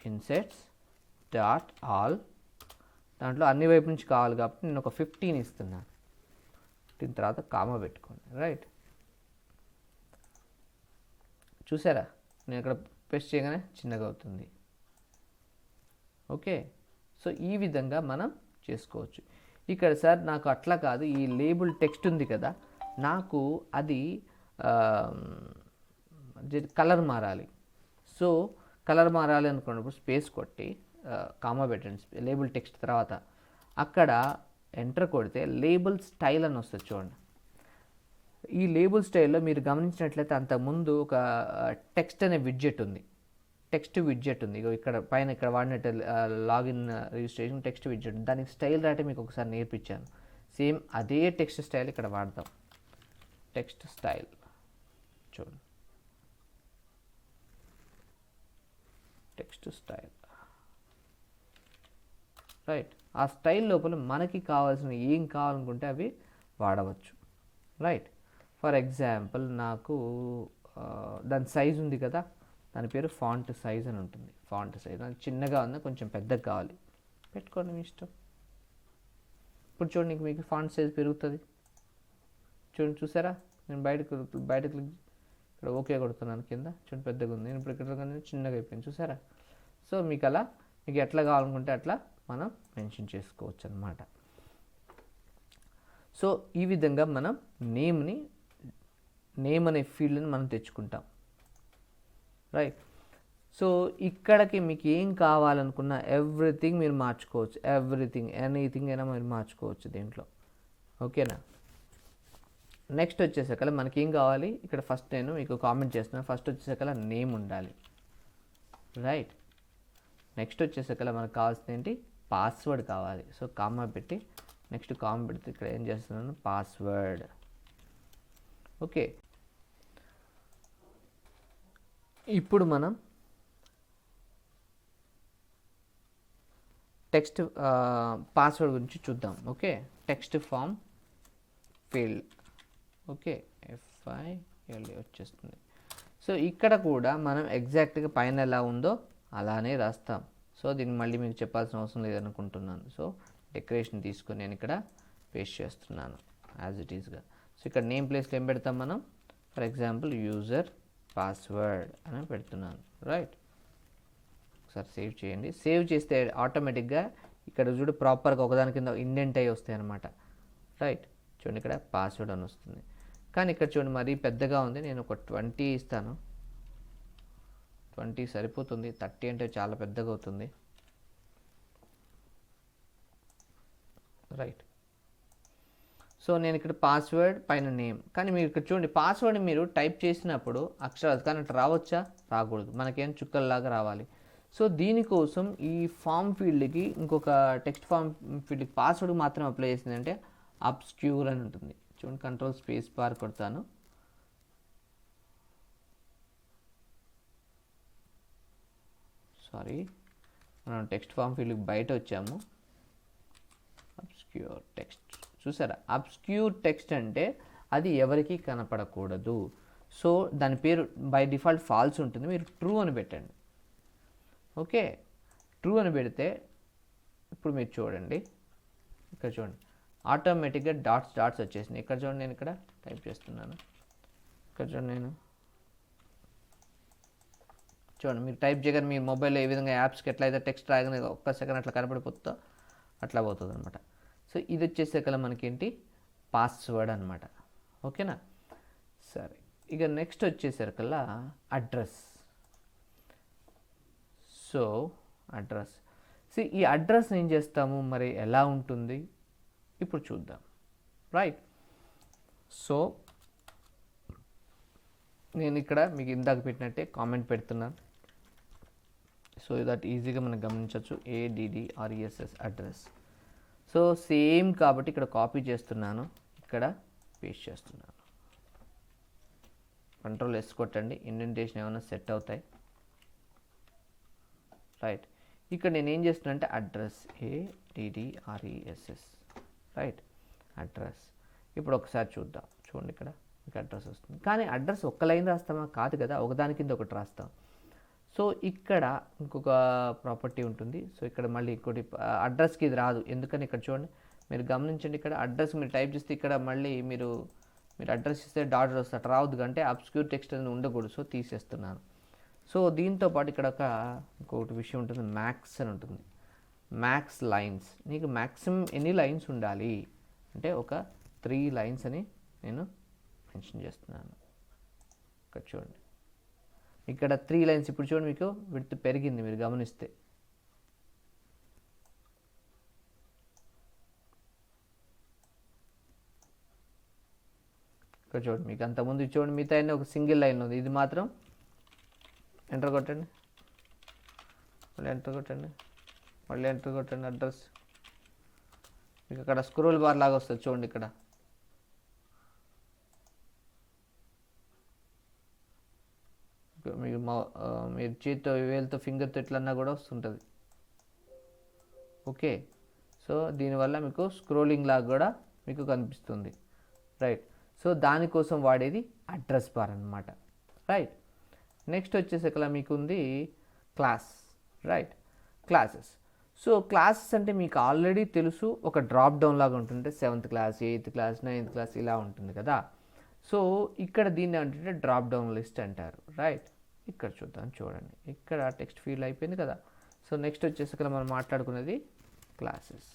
Speaker 2: ఇన్సెట్స్ డాట్ ఆల్, దాంట్లో అన్ని వైపు నుంచి కావాలి కాబట్టి నేను ఒక 15 ఇస్తున్నాను. దీని తర్వాత కామా పెట్టుకోండి, రైట్. చూసారా, నేను ఇక్కడ పేస్ట్ చేయగానే చిన్నగా అవుతుంది. ఓకే, సో ఈ విధంగా మనం చేసుకోవచ్చు. ఇక్కడ సార్ నాకు అట్లా కాదు, ఈ లేబుల్ టెక్స్ట్ ఉంది కదా, నాకు అది కలర్ మారాలి. సో కలర్ మారాలి అనుకున్నప్పుడు స్పేస్ కొట్టి కామా పెట్టండి, లేబుల్ టెక్స్ట్ తర్వాత అక్కడ ఎంటర్ కొడితే లేబుల్ స్టైల్ అని వస్తుంది చూడండి. ఈ లేబుల్ స్టైల్లో మీరు గమనించినట్లయితే అంతకుముందు ఒక టెక్స్ట్ అనే విడ్జెట్ ఉంది, టెక్స్ట్ విడ్జెట్ ఉంది. ఇక్కడ పైన ఇక్కడ వాడినట్టు లాగిన్ రిజిస్ట్రేషన్ టెక్స్ట్ విడ్జెట్, దానికి స్టైల్ రాయటం మీకు ఒకసారి నేర్పించాను. సేమ్ అదే టెక్స్ట్ స్టైల్ ఇక్కడ వాడతాం, టెక్స్ట్ స్టైల్ చూడండి, టెక్స్ట్ స్టైల్, రైట్. ఆ స్టైల్ లోపల మనకి కావాల్సిన ఏం కావాలనుకుంటే అవి వాడవచ్చు, రైట్. ఫర్ ఎగ్జాంపుల్ నాకు దాని సైజ్ ఉంది కదా, దాని పేరు ఫాంట్ సైజ్ అని ఉంటుంది. ఫాంట్ సైజ్ నాకు చిన్నగా ఉంది, కొంచెం పెద్దగా కావాలి, పెట్టుకోండి మీ ఇష్టం. ఇప్పుడు చూడండి మీకు ఫాంట్ సైజ్ పెరుగుతుంది, చూడండి. చూసారా, నేను బయటకు ఇక్కడ ఓకే కొడుతున్నాను, కింద చూడండి పెద్దగా ఉంది. నేను ఇప్పుడు ఇక్కడ చిన్నగా అయిపోయింది, చూసారా. సో మీకు అలా మీకు ఎట్లా కావాలనుకుంటే అట్లా మనం మెన్షన్ చేసుకోవచ్చు అన్నమాట. సో ఈ విధంగా మనం నేమ్ అనే ఫీల్డ్ని మనం తెచ్చుకుంటాం, రైట్. సో ఇక్కడికి మీకు ఏం కావాలనుకున్నా ఎవ్రీథింగ్ మీరు మార్చుకోవచ్చు, ఎనీథింగ్ అయినా మీరు మార్చుకోవచ్చు దీంట్లో, ఓకేనా. నెక్స్ట్ వచ్చేసరికల్లా మనకి ఏం కావాలి, ఇక్కడ ఫస్ట్ నేను మీకు కామెంట్ చేస్తున్నాను, ఫస్ట్ వచ్చేసరికల్లా నేమ్ ఉండాలి, రైట్. నెక్స్ట్ వచ్చేసరికల్లా మనకు కావాల్సింది ఏంటి, పాస్వర్డ్ కావాలి. సో కామా పెట్టి నెక్స్ట్ కామా పెడితే ఇక్కడ ఏం చేస్తున్నాను, పాస్వర్డ్, ఓకే. ఇప్పుడు మనం టెక్స్ట్ పాస్వర్డ్ గురించి చూద్దాం, okay. Text form field, okay, FILD వచ్చేస్తుంది. సో ఇక్కడ కూడా మనం ఎగ్జాక్ట్గా పైన ఎలా ఉందో అలానే రాస్తాం, సో దీన్ని మళ్ళీ మీకు చెప్పాల్సిన అవసరం లేదనుకుంటున్నాను. సో డెకరేషన్ తీసుకొని నేను ఇక్కడ పేస్ట్ చేస్తున్నాను యాజ్ ఇట్ ఈస్గా. సో ఇక్కడ నేమ్ ప్లేస్లో ఏం పెడతాం మనం, ఫర్ ఎగ్జాంపుల్ యూజర్ పాస్వర్డ్ అని పెడుతున్నాను. రైట్, ఒకసారి సేవ్ చేయండి. సేవ్ చేస్తే ఆటోమేటిక్గా ఇక్కడ చూడు ప్రాపర్గా ఒకదాని కింద ఇండెంట్ అయ్యి వస్తాయి అన్నమాట. రైట్, చూడండి ఇక్కడ పాస్వర్డ్ అని వస్తుంది. కానీ ఇక్కడ చూడండి మరీ పెద్దగా ఉంది, నేను ఒక 20 ఇస్తాను. 20 సరిపోతుంది, 30 అంటే చాలా పెద్దగా అవుతుంది. రైట్, సో నేను ఇక్కడ పాస్వర్డ్ పైన నేమ్, కానీ మీరు ఇక్కడ చూడండి పాస్వర్డ్ని మీరు టైప్ చేసినప్పుడు అక్షరాలు కానీ అట్లా రావచ్చా, రాకూడదు, మనకేం చుక్కల్లాగా రావాలి. సో దీనికోసం ఈ ఫామ్ ఫీల్డ్కి ఇంకొక టెక్స్ట్ ఫామ్ ఫీల్డ్కి పాస్వర్డ్ మాత్రం అప్లై చేసిందంటే అబ్స్క్యూర్ అని ఉంటుంది. చూడండి కంట్రోల్ స్పేస్ బార్ కొడతాను. సారీ, మనం టెక్స్ట్ ఫామ్ ఫీల్డ్కి బయట వచ్చాము. అబ్స్క్యూర్ టెక్స్ట్ చూసారా, అబ్స్క్యూర్ టెక్స్ట్ అంటే అది ఎవరికి కనపడకూడదు. సో దాని పేరు బై డిఫాల్ట్ ఫాల్స్ ఉంటుంది, మీరు ట్రూ అని పెట్టండి. ఓకే, ట్రూ అని పెడితే ఇప్పుడు మీరు చూడండి, ఇక్కడ చూడండి ఆటోమేటిక్గా డాట్స్ వచ్చేసినాయి. ఇక్కడ చూడండి నేను ఇక్కడ టైప్ చేస్తున్నాను, ఇక్కడ చూడండి నేను చూడండి మీరు టైప్ చేయగానే మీ మొబైల్లో ఏ విధంగా యాప్స్కి ఎట్లయితే టెక్స్ట్ రాగానే ఒక్క సెకండ్ అట్లా కనపడిపోతుందో అట్లా పోతుంది అనమాట. సో ఇది వచ్చేసరికల్లా మనకేంటి పాస్వర్డ్ అనమాట. ఓకేనా, సరే ఇక నెక్స్ట్ వచ్చేసరికల్లా అడ్రస్. సో అడ్రస్, ఈ అడ్రస్ ఏం చేస్తాము మరి ఎలా ఉంటుంది ఇప్పుడు చూద్దాం. రైట్, సో నేను ఇక్కడ మీకు ఇందాక పెట్టినట్టే కామెంట్ పెడుతున్నాను. సో దట్ ఈజీగా మనం గమనించవచ్చు, ADDRESS అడ్రస్. సో సేమ్ కాబట్టి ఇక్కడ కాపీ చేస్తున్నాను, ఇక్కడ పేస్ట్ చేస్తున్నాను. కంట్రోల్ S కొట్టండి, ఇండెంటేషన్ ఏమైనా సెట్ అవుతాయి. రైట్, ఇక్కడ నేను ఏం చేస్తున్నా అంటే అడ్రస్ ADDRESS. Right, address. ఇప్పుడు ఒకసారి చూద్దాం, చూడండి ఇక్కడ మీకు అడ్రస్ వస్తుంది. కానీ అడ్రస్ ఒక్క లైన్ రాస్తామా, కాదు కదా, ఒకదాని కింద ఒకటి రాస్తాం. సో ఇక్కడ ఇంకొక ప్రాపర్టీ ఉంటుంది. సో ఇక్కడ మళ్ళీ ఇంకోటి అడ్రస్కి ఇది రాదు, ఎందుకని ఇక్కడ చూడండి మీరు గమనించండి, ఇక్కడ అడ్రస్ మీరు టైప్ చేస్తే ఇక్కడ మళ్ళీ మీరు అడ్రస్ ఇస్తే డాట్ వస్తుంది, రావద్దు అంటే అబ్స్క్యూర్ టెక్స్ట్ అనేది ఉండకూడదు. సో తీసేస్తున్నాను. సో దీంతో పాటు ఇక్కడ ఇంకొకటి విషయం ఉంటుంది, మ్యాక్స్ అని ఉంటుంది. మ్యాక్స్ లైన్స్, నీకు మ్యాక్సిమం ఎన్ని లైన్స్ ఉండాలి అంటే ఒక 3 లైన్స్ అని నేను మెన్షన్ చేస్తున్నాను. ఇక్కడ చూడండి ఇక్కడ 3 లైన్స్. ఇప్పుడు చూడండి మీకు విడ్త్ పెరిగింది మీరు గమనిస్తే. ఇక్కడ చూడండి మీకు అంతకుముందు చూడండి మిగతా అన్నీ ఒక సింగిల్ లైన్లో ఉంది, ఇది మాత్రం ఎంటర్ కొట్టండి, మళ్ళీ ఎంటర్ కొట్టండి, మళ్ళీ ఎంటర్ కొట్టండి అడ్రస్. మీకు అక్కడ స్క్రోల్ బార్ లాగా వస్తుంది చూడండి, ఇక్కడ మీకు మీరు చేతితో వేలుతో ఫింగర్తో ఎట్లన్నా కూడా వస్తుంటుంది. ఓకే, సో దీనివల్ల మీకు స్క్రోలింగ్ లాగా కూడా మీకు కనిపిస్తుంది. రైట్, సో దానికోసం వాడేది అడ్రస్ బార్ అనమాట. రైట్, నెక్స్ట్ వచ్చేసరికి మీకు ఉంది class. Right, classes. So classes అంటే మీకు ఆల్రెడీ తెలుసు, ఒక డ్రాప్ డౌన్ లాగా ఉంటుంది. 7th class, 8th class, 9th class ఇలా ఉంటుంది కదా. సో ఇక్కడ దీన్ని అంటే డ్రాప్ డౌన్ లిస్ట్ అంటారు. రైట్, ఇక్కడ చూద్దాం, చూడండి ఇక్కడ టెక్స్ట్ ఫీల్డ్ అయిపోయింది కదా. సో నెక్స్ట్ వచ్చేసరికి మనం మాట్లాడుకునేది క్లాసెస్.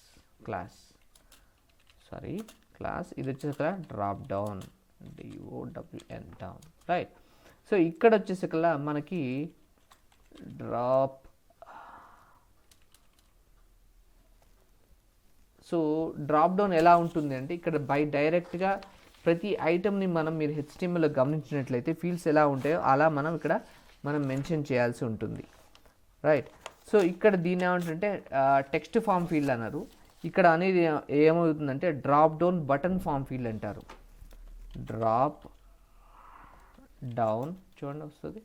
Speaker 2: క్లాస్ ఇది వచ్చేసరికి drop down, DOWN down. Right, so ఇక్కడ వచ్చేసరికి మనకి డ్రాప్ డౌన్ ఎలా ఉంటుంది అంటే ఇక్కడ డైరెక్ట్గా ప్రతి ఐటమ్ని మీరు HTMLలో గమనించినట్లయితే ఫీల్డ్స్ ఎలా ఉంటాయో అలా మనం మెన్షన్ చేయాల్సి ఉంటుంది. రైట్, సో ఇక్కడ దీన్ని ఏమంటుంటే టెక్స్ట్ ఫామ్ ఫీల్డ్ అన్నారు. ఇక్కడ అనేది ఏమవుతుందంటే drop down button form field అంటారు. డ్రాప్ డౌన్ చూడండి వస్తుంది,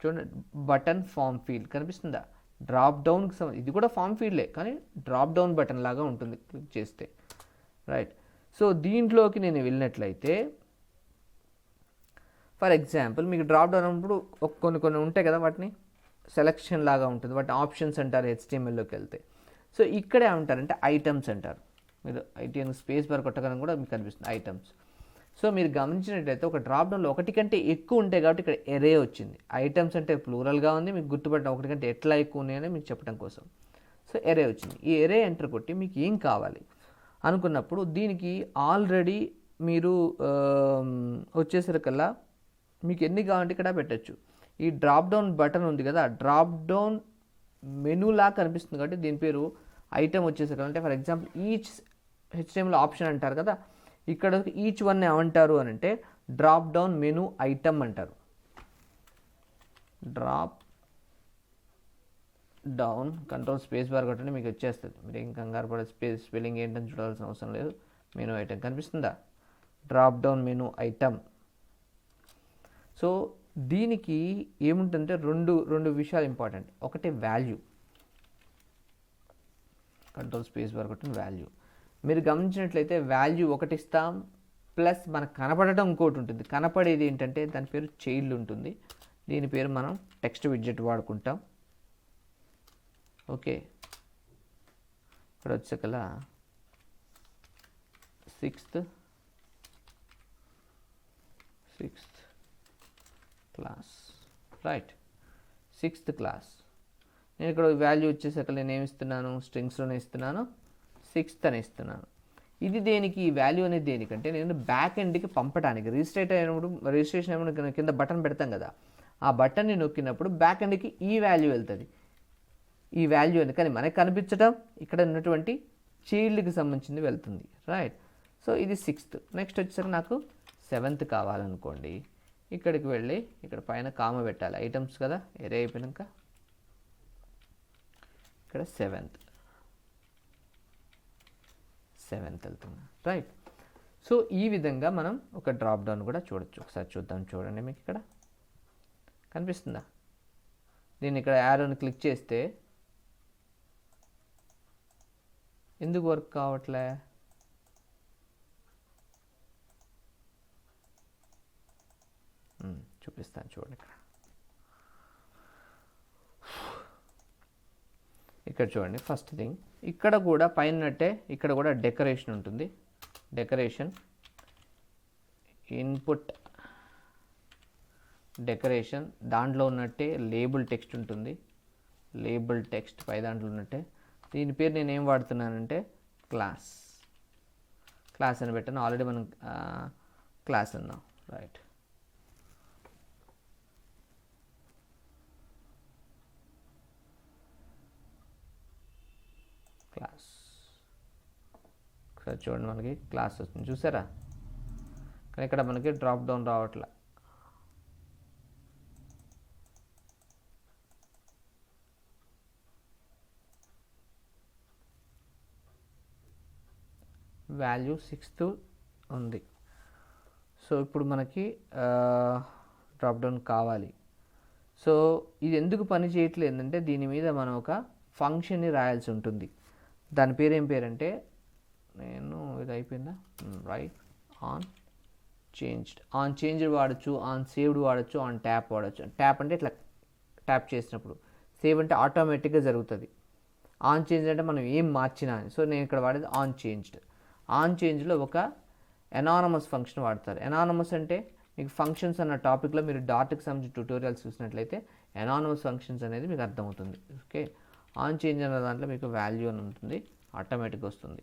Speaker 2: చూడండి బటన్ ఫామ్ ఫీల్డ్ కనిపిస్తుందా. డ్రాప్ డౌన్కి ఇది కూడా ఫామ్ ఫీల్డే, కానీ డ్రాప్ డౌన్ బటన్ లాగా ఉంటుంది క్లిక్ చేస్తే. రైట్, సో దీంట్లోకి నేను వెళ్ళినట్లయితే ఫర్ ఎగ్జాంపుల్ మీకు డ్రాప్ డౌన్ అన్నప్పుడు కొన్ని ఉంటాయి కదా, వాటిని సెలక్షన్ లాగా ఉంటుంది, వాటి ఆప్షన్స్ అంటారు HTMLలోకి వెళ్తే. సో ఇక్కడ ఏమంటారంటే ఐటమ్స్ అంటారు. మీరు ఐటీఎన్ స్పేస్ బార్ కొట్టగానే కూడా మీకు కనిపిస్తుంది ఐటమ్స్. సో మీరు గమనించినట్లయితే ఒక డ్రాప్ డౌన్లో ఒకటి కంటే ఎక్కువ ఉంటాయి కాబట్టి ఇక్కడ ఎరే వచ్చింది. ఐటమ్స్ అంటే ప్లూరల్గా ఉంది, మీకు గుర్తుపట్టడం ఒకటి కంటే ఎట్లా ఎక్కువ ఉన్నాయని మీకు చెప్పడం కోసం. సో ఎరే వచ్చింది. ఈ ఎరే ఎంటర్ కొట్టి మీకు ఏం కావాలి అనుకున్నప్పుడు దీనికి ఆల్రెడీ మీరు వచ్చేసరికల్లా మీకు ఎన్ని కావాలంటే ఇక్కడ పెట్టచ్చు. ఈ డ్రాప్ డౌన్ బటన్ ఉంది కదా, డ్రాప్ డౌన్ మెనూలా కనిపిస్తుంది కాబట్టి దీని పేరు ఐటమ్ వచ్చేసరికి, అంటే for example each HTML option అంటారు కదా, ఇక్కడ ఈచ్ వన్ ఏమంటారు అని అంటే డ్రాప్ డౌన్ మెనూ ఐటమ్ అంటారు. Drop down control space bar కొట్టండి మీకు వచ్చేస్తుంది. మీరు ఏం కంగారు పడే స్పెల్లింగ్ ఏంటని చూడాల్సిన అవసరం లేదు. మెనూ ఐటమ్ కనిపిస్తుందా, drop down menu item. So దీనికి ఏముంటుందంటే రెండు విషయాలు ఇంపార్టెంట్. ఒకటి వాల్యూ, కంట్రోల్ స్పేస్ బార్ కొట్టిన వాల్యూ. మీరు గమనించినట్లయితే వాల్యూ ఒకటి ఇస్తాం, ప్లస్ మనకు కనపడటం ఇంకోటి ఉంటుంది. కనపడేది ఏంటంటే దాని పేరు చైల్డ్ ఉంటుంది. దీని పేరు మనం టెక్స్ట్ విడ్జెట్ వాడుకుంటాం. ఓకే, ఇక్కడ వచ్చేకల్లా sixth class, right, 6th class. నేను ఇక్కడ వాల్యూ వచ్చేసరికి నేను ఏమి ఇస్తున్నాను, స్ట్రింగ్స్లోనే ఇస్తున్నాను, 6th అని ఇస్తున్నాను. ఇది దేనికి, ఈ వాల్యూ అనేది దేనికంటే నేను బ్యాక్ ఎండ్కి పంపడానికి, రిజిస్ట్రేషన్ అయినప్పుడు కింద బటన్ పెడతాం కదా, ఆ బటన్ని నొక్కినప్పుడు బ్యాక్ ఎండ్కి ఈ వాల్యూ వెళ్తుంది. ఈ వాల్యూ అని కానీ మనకు కనిపించడం ఇక్కడ ఉన్నటువంటి చైల్డ్కి సంబంధించింది వెళ్తుంది, రైట్. సో ఇది 6th. నెక్స్ట్ వచ్చేసరికి నాకు 7th కావాలనుకోండి, ఇక్కడికి వెళ్ళి ఇక్కడ పైన కామ పెట్టాలి, ఐటమ్స్ కదా, ఎరే అయిపోయాక ఇక్కడ 7th వెళ్తుంది, రైట్. సో ఈ విధంగా మనం ఒక డ్రాప్ డౌన్ కూడా చూడొచ్చు. ఒకసారి చూద్దాం, చూడండి మీకు ఇక్కడ కనిపిస్తుందా. నేను ఇక్కడ యారోని క్లిక్ చేస్తే ఎందుకు వర్క్ కావట్లే, చూపిస్తాను చూడండి. ఇక్కడ చూడండి, ఫస్ట్ థింగ్ ఇక్కడ కూడా పైనట్టే ఇక్కడ కూడా డెకరేషన్ ఉంటుంది. డెకరేషన్ ఇన్పుట్ డెకరేషన్, దాంట్లో ఉన్నట్టే లేబుల్ టెక్స్ట్ ఉంటుంది. లేబుల్ టెక్స్ట్ పై దాంట్లో ఉన్నట్టే. దీని పేరు నేను ఏం వాడుతున్నానంటే క్లాస్ అని పెట్టాను. ఆల్రెడీ మనం క్లాస్ అన్నాం, రైట్. క్లాస్, ఒకసారి చూడండి, మనకి క్లాస్ వస్తుంది చూసారా, కానీ ఇక్కడ మనకి డ్రాప్ డౌన్ రావట్లే. వాల్యూ 6th ఉంది. సో ఇప్పుడు మనకి డ్రాప్ డౌన్ కావాలి. సో ఇది ఎందుకు పని చేయట్లేదు అంటే దీని మీద మనం ఒక ఫంక్షన్ని రాయాల్సి ఉంటుంది. దాని పేరు ఏం పేరంటే, నేను ఇది అయిపోయిందా, రైట్, ఆన్ చేంజ్డ్ వాడచ్చు, ఆన్ సేవ్డ్ వాడచ్చు, ఆన్ ట్యాప్ వాడచ్చు. ట్యాప్ అంటే ఇట్లా ట్యాప్ చేసినప్పుడు, సేవ్ అంటే ఆటోమేటిక్గా జరుగుతుంది, ఆన్ చేంజ్ అంటే మనం ఏం మార్చినా అని. సో నేను ఇక్కడ వాడేది ఆన్ చేంజ్లో ఒక ఎనానమస్ ఫంక్షన్ వాడతారు. ఎనానమస్ అంటే మీకు ఫంక్షన్స్ అన్న టాపిక్లో మీరు డాట్కి సంబంధించిన ట్యూటోరియల్స్ చూసినట్లయితే ఎనానమస్ ఫంక్షన్స్ అనేది మీకు అర్థమవుతుంది. ఓకే, ఆన్ చేంజ్ అనే దాంట్లో మీకు వాల్యూ అని ఉంటుంది, ఆటోమేటిక్గా వస్తుంది.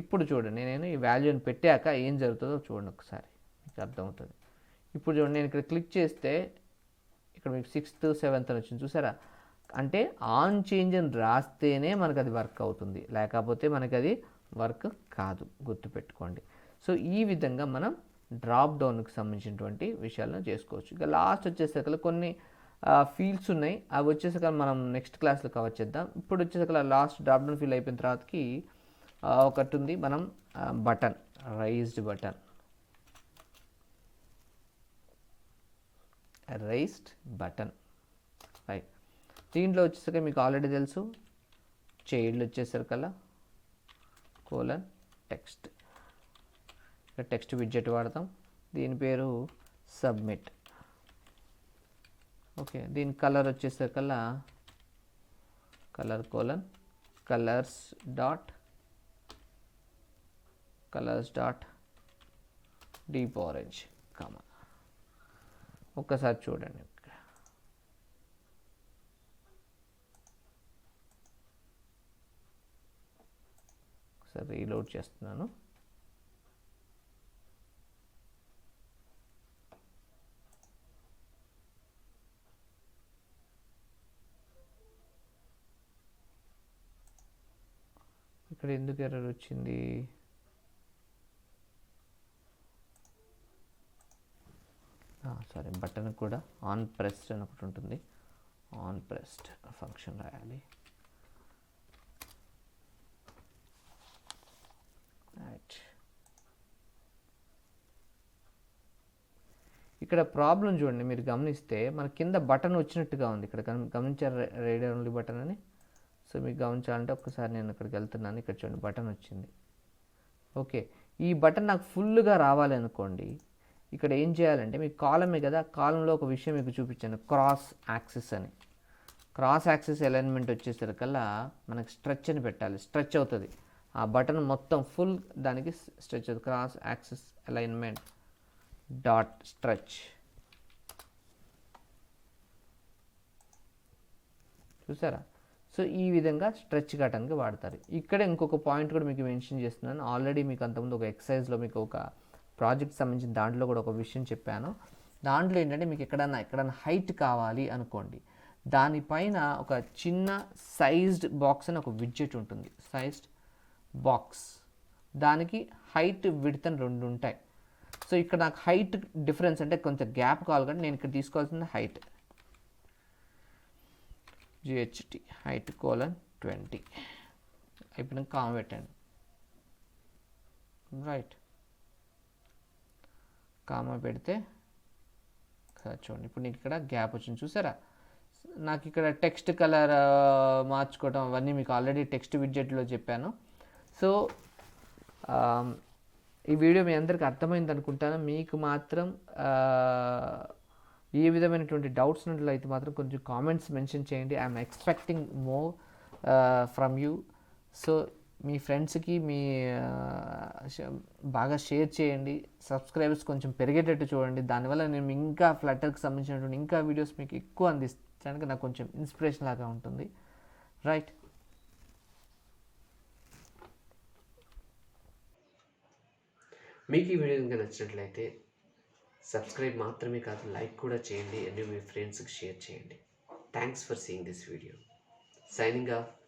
Speaker 2: ఇప్పుడు చూడండి, నేను ఈ వాల్యూని పెట్టాక ఏం జరుగుతుందో చూడండి ఒకసారి, మీకు అర్థమవుతుంది. ఇప్పుడు చూడండి, నేను ఇక్కడ క్లిక్ చేస్తే ఇక్కడ మీకు 6th 7th అని వచ్చింది చూసారా. అంటే ఆన్ చేంజ్ అని రాస్తేనే మనకు అది వర్క్ అవుతుంది, లేకపోతే మనకి అది వర్క్ కాదు, గుర్తుపెట్టుకోండి. సో ఈ విధంగా మనం డ్రాప్ డౌన్కి సంబంధించినటువంటి విషయాలను చేసుకోవచ్చు. ఇక లాస్ట్ వచ్చేసరికి కొన్ని ఫీల్డ్స్ ఉన్నాయి, అవి వచ్చేసరికి మనం నెక్స్ట్ క్లాస్లో కవర్ చేద్దాం. ఇప్పుడు వచ్చేసరికి లాస్ట్ డ్రాప్ డౌన్ ఫీల్డ్ అయిపోయిన తర్వాతకి ఒకటి ఉంది, మనం బటన్, రైజ్డ్ బటన్, రైట్. దీంట్లో వచ్చేసరికి మీకు ఆల్రెడీ తెలుసు, చైల్డ్ వచ్చేసరికల్లా టెక్స్ట్, ఇక్కడ టెక్స్ట్ విడ్జెట్ వాడతాం, దీని పేరు సబ్మిట్. ఓకే, దీని కలర్ వచ్చేసరికల్లా colour colon colours dot deep orange comma. ఒక్కసారి చూడండి. ఒకసారి రీలోడ్ చేస్తున్నాను. ఇక్కడ ఎందుకు ఎర్రర్ వచ్చింది? సారీ, బటన్ కూడా ఆన్ ప్రెస్డ్ అని ఒకటి ఉంటుంది. ఆన్ ప్రెస్డ్ ఫంక్షన్ రాయాలి. రైట్, ఇక్కడ ప్రాబ్లం చూడండి, మీరు గమనిస్తే మన కింద బటన్ వచ్చినట్టుగా ఉంది. ఇక్కడ గమనించారు రేడియో ఓన్లీ బటన్ అని. సో మీకు గమనించాలంటే ఒక్కసారి నేను ఇక్కడికి వెళ్తున్నాను. ఇక్కడ చూడండి బటన్ వచ్చింది. ఓకే, ఈ బటన్ నాకు ఫుల్గా రావాలి అనుకోండి, ఇక్కడ ఏం చేయాలంటే మీకు కాలమే కదా, కాలంలో ఒక విషయం మీకు చూపించాను, క్రాస్ యాక్సిస్ అని. క్రాస్ యాక్సిస్ అలైన్మెంట్ వచ్చేసరికల్లా మనకి స్ట్రెచ్ అని పెట్టాలి. స్ట్రెచ్ అవుతుంది ఆ బటన్ మొత్తం ఫుల్, దానికి స్ట్రెచ్ అవుతుంది. Cross axis alignment dot stretch. చూసారా? సో ఈ విధంగా స్ట్రెచ్ కావడానికి వాడతారు. ఇక్కడ ఇంకొక పాయింట్ కూడా మీకు మెన్షన్ చేస్తున్నాను. ఆల్రెడీ మీకు అంతకుముందు ఒక ఎక్సర్సైజ్లో మీకు ఒక ప్రాజెక్ట్ సంబంధించిన దాంట్లో కూడా ఒక విషయం చెప్పాను. దాంట్లో ఏంటంటే మీకు ఎక్కడైనా హైట్ కావాలి అనుకోండి, దానిపైన ఒక చిన్న సైజ్డ్ బాక్స్ అని ఒక విడ్జెట్ ఉంటుంది. సైజ్డ్ బాక్స్, దానికి హైట్ విడ్త్ అని 2 ఉంటాయి. సో ఇక్కడ నాకు హైట్ డిఫరెన్స్ అంటే కొంచెం గ్యాప్ కావాలి కాబట్టి నేను ఇక్కడ తీసుకోవాల్సిన హైట్ GHT హైట్ :20 అయిపోయినాక కామ పెట్టండి. రైట్, కామ పెడితే చూడండి ఇప్పుడు నీకు ఇక్కడ గ్యాప్ వచ్చింది. చూసారా? నాకు ఇక్కడ టెక్స్ట్ కలర్ మార్చుకోవడం అవన్నీ మీకు ఆల్రెడీ టెక్స్ట్ విడ్జెట్లో చెప్పాను. సో ఈ వీడియో మీ అందరికీ అర్థమైంది అనుకుంటాను. మీకు మాత్రం ఏ విధమైనటువంటి డౌట్స్ ఉన్నట్లయితే మాత్రం కొంచెం కామెంట్స్ మెన్షన్ చేయండి. I'm expecting more from you. So మీ ఫ్రెండ్స్కి బాగా షేర్ చేయండి. సబ్స్క్రైబర్స్ కొంచెం పెరిగేటట్టు చూడండి. దానివల్ల నేను ఇంకా ఫ్లటర్కి సంబంధించినటువంటి ఇంకా వీడియోస్ మీకు ఎక్కువ అందించడానికి నాకు కొంచెం ఇన్స్పిరేషన్ లాగా ఉంటుంది. రైట్,
Speaker 1: మీకు ఈ వీడియో కనుక నచ్చినట్లయితే సబ్స్క్రైబ్ మాత్రమే కాదు, లైక్ కూడా చేయండి అండ్ మీ ఫ్రెండ్స్కి షేర్ చేయండి. Thanks for seeing this video. Signing off.